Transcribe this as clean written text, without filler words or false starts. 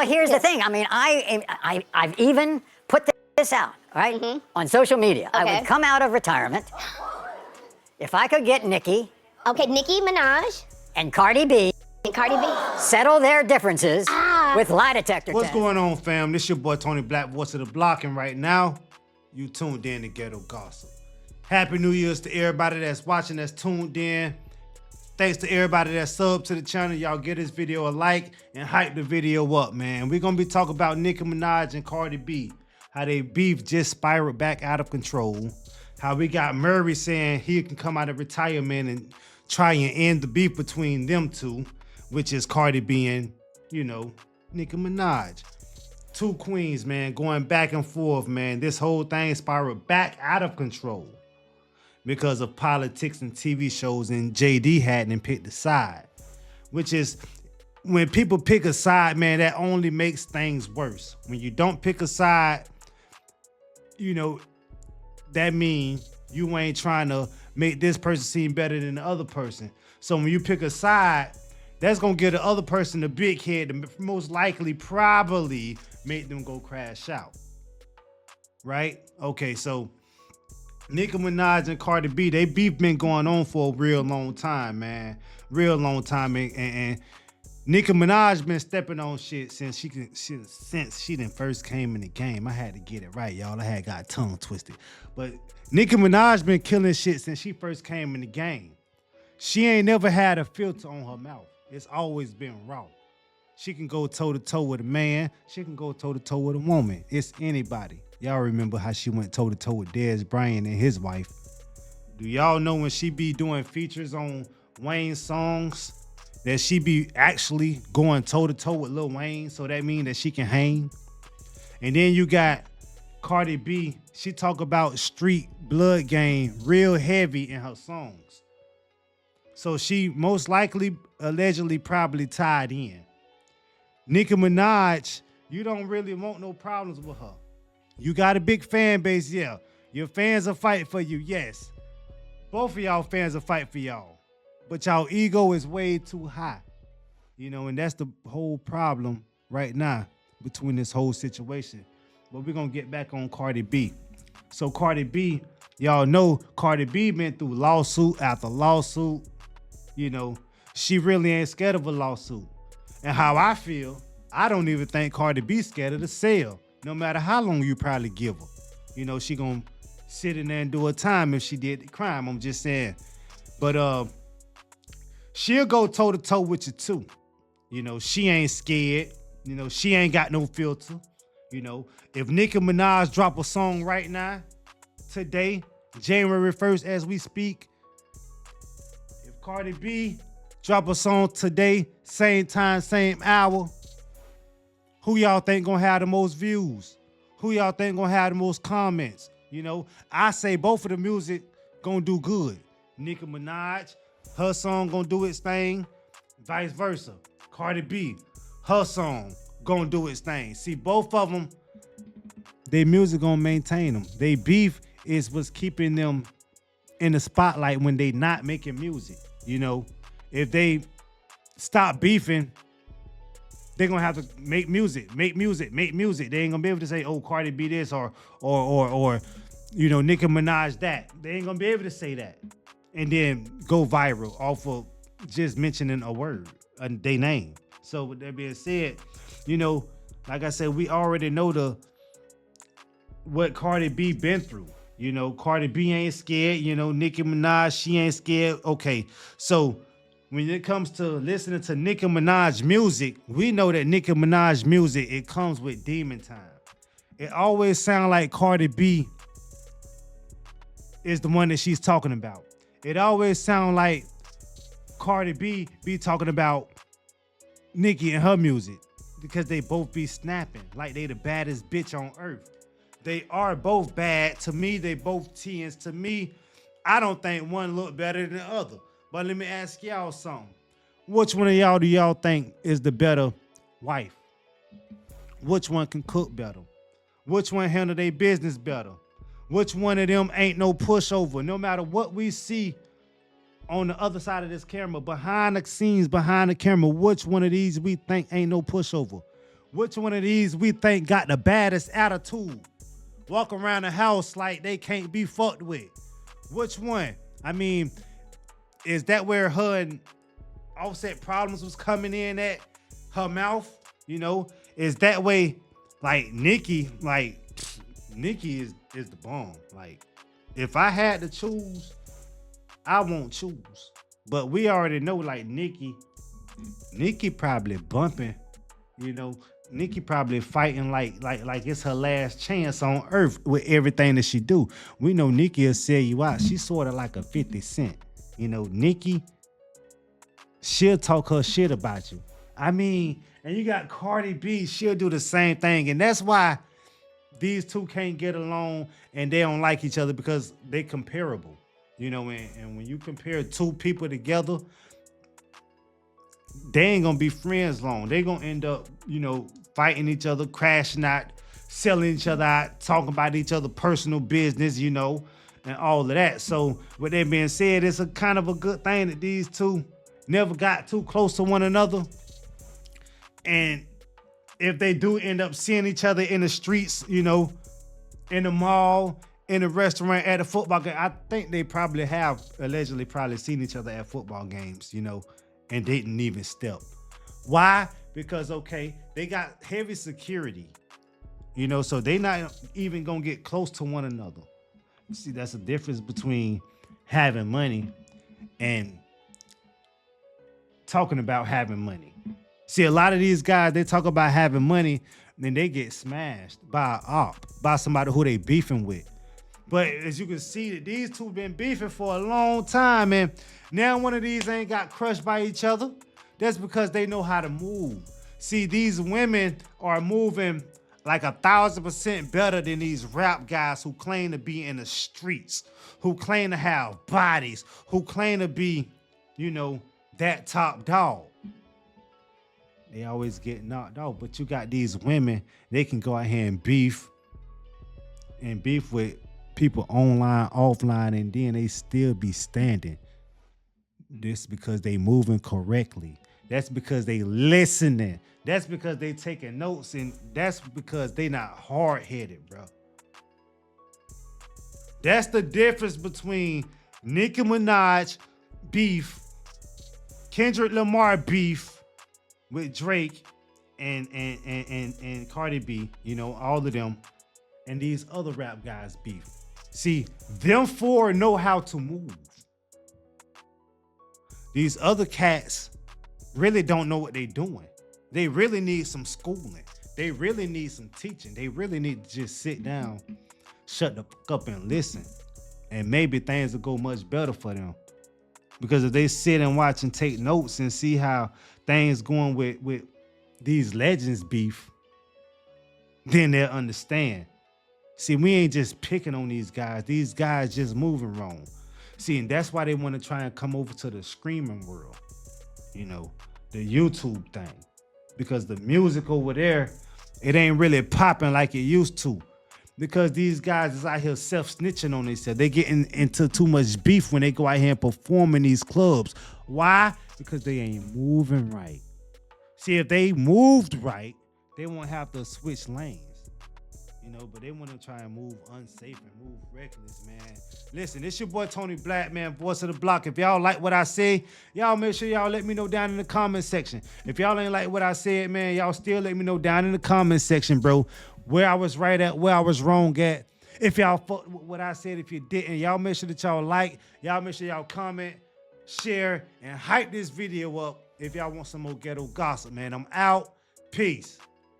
Well, here's the thing. I mean, I've even put this out, right, on social media. Okay. I would come out of retirement if I could get Nicki. Okay, Nicki Minaj. And Cardi B. And Cardi B. Settle their differences with lie detector What's tests. going on, fam? This your boy Tony Black, voice of the block, and right now, you tuned in to Ghetto Gossip. Happy New Year's to everybody that's watching, that's tuned in. Thanks to everybody that's subbed to the channel. Y'all give this video a like and hype the video up, man. We're gonna be talking about Nicki Minaj and Cardi B. How they beef just spiraled back out of control. How we got Murray saying he can come out of retirement and try and end the beef between them two, which is Cardi B and, you know, Nicki Minaj. Two queens, man, going back and forth, man. This whole thing spiraled back out of control because of politics and TV shows, and JD hadn't picked a side, which is when people pick a side, man, that only makes things worse. When you don't pick a side, you know, that means you ain't trying to make this person seem better than the other person. So when you pick a side, that's gonna give the other person a big head to most likely probably make them go crash out, right? Okay, so Nicki Minaj and Cardi B, they beef been going on for a real long time, man. Real long time, and Nicki Minaj been stepping on shit since she done first came in the game. I had to get it right, y'all. I had got tongue twisted. But Nicki Minaj been killing shit since she first came in the game. She ain't never had a filter on her mouth. It's always been raw. She can go toe-to-toe with a man. She can go toe-to-toe with a woman. It's anybody. Y'all remember how she went toe-to-toe with Dez Bryant and his wife. Do y'all know when she be doing features on Wayne's songs that she be actually going toe-to-toe with Lil Wayne, so that means that she can hang? And then you got Cardi B. She talk about street blood game real heavy in her songs. So she most likely, allegedly, probably tied in. Nicki Minaj, you don't really want no problems with her. You got a big fan base, yeah. Your fans will fight for you, yes. Both of y'all fans will fight for y'all. But y'all ego is way too high. You know, and that's the whole problem right now between this whole situation. But we're going to get back on Cardi B. So Cardi B, y'all know Cardi B been through lawsuit after lawsuit. You know, she really ain't scared of a lawsuit. And how I feel, I don't even think Cardi B scared of the sale. No matter how long you probably give her. You know, she gonna sit in there and do her time if she did the crime, I'm just saying. But she'll go toe-to-toe with you too. You know, she ain't scared. You know, she ain't got no filter. You know, if Nicki Minaj drop a song right now, today, January 1st as we speak, if Cardi B drop a song today, same time, same hour, who y'all think gonna have the most views? Who y'all think gonna have the most comments? You know, I say both of the music gonna do good. Nicki Minaj, her song gonna do its thing, vice versa. Cardi B, her song gonna do its thing. See, both of them, their music gonna maintain them. They beef is what's keeping them in the spotlight when they not making music. You know, if they stop beefing, they're gonna have to make music. They ain't gonna be able to say, oh, Cardi B this or you know, Nicki Minaj that. They ain't gonna be able to say that. And then go viral off of just mentioning a word, their name. So with that being said, you know, like I said, we already know what Cardi B been through. You know, Cardi B ain't scared. You know, Nicki Minaj, she ain't scared. Okay, so when it comes to listening to Nicki Minaj music, we know that Nicki Minaj music, it comes with demon time. It always sounds like Cardi B is the one that she's talking about. It always sounds like Cardi B be talking about Nicki and her music because they both be snapping like they the baddest bitch on earth. They are both bad. To me, they both 10s. To me, I don't think one look better than the other. But let me ask y'all something. Which one of y'all do y'all think is the better wife? Which one can cook better? Which one handle their business better? Which one of them ain't no pushover? No matter what we see on the other side of this camera, behind the scenes, behind the camera, which one of these we think ain't no pushover? Which one of these we think got the baddest attitude? Walk around the house like they can't be fucked with. Which one? I mean, is that where her and Offset Problems was coming in at her mouth? You know, is that way like Nicki is the bomb. Like, if I had to choose, I won't choose. But we already know like Nicki probably bumping, you know. Nicki probably fighting like it's her last chance on earth with everything that she do. We know Nicki will sell you out. She's sort of like a 50 Cent. You know, Nicki, she'll talk her shit about you. I mean, and you got Cardi B, she'll do the same thing. And that's why these two can't get along and they don't like each other, because they comparable. You know, and when you compare two people together, they ain't gonna be friends long. They gonna end up, you know, fighting each other, crashing out, selling each other out, talking about each other personal business, you know, and all of that. So with that being said, it's a kind of a good thing that these two never got too close to one another. And if they do end up seeing each other in the streets, you know, in the mall, in a restaurant, at a football game, I think they probably have allegedly probably seen each other at football games, you know, and didn't even step. Why? Because, okay, they got heavy security, you know, so they not even gonna get close to one another. You see, that's the difference between having money and talking about having money. See, a lot of these guys, they talk about having money, then they get smashed by an op, by somebody who they beefing with. But as you can see, that these two been beefing for a long time, and now one of these ain't got crushed by each other. That's because they know how to move. See, these women are moving like 1,000% better than these rap guys who claim to be in the streets, who claim to have bodies, who claim to be, you know, that top dog. They always get knocked off. But you got these women, they can go out here and beef with people online, offline, and then they still be standing. This because they moving correctly. That's because they listening. That's because they taking notes, and that's because they not hard-headed, bro. That's the difference between Nicki Minaj beef, Kendrick Lamar beef with Drake and Cardi B, you know, all of them, and these other rap guys beef. See, them four know how to move. These other cats really don't know what they doing. They really need some schooling. They really need some teaching. They really need to just sit down, shut the fuck up and listen. And maybe things will go much better for them. Because if they sit and watch and take notes and see how things going with these legends beef, then they'll understand. See, we ain't just picking on these guys. These guys just moving wrong. See, and that's why they want to try and come over to the screaming world. You know, the YouTube thing. Because the music over there, it ain't really popping like it used to. Because these guys is out here self-snitching on themselves. They getting into too much beef when they go out here and perform in these clubs. Why? Because they ain't moving right. See, if they moved right, they won't have to switch lanes. You know, but they want to try and move unsafe and move reckless, man. Listen, it's your boy Tony Black, man, voice of the block. If y'all like what I say, y'all make sure y'all let me know down in the comment section. If y'all ain't like what I said, man, y'all still let me know down in the comment section, bro, where I was right at, where I was wrong at. If y'all fucked with what I said, if you didn't, y'all make sure that y'all like, y'all make sure y'all comment, share, and hype this video up if y'all want some more ghetto gossip, man. I'm out. Peace.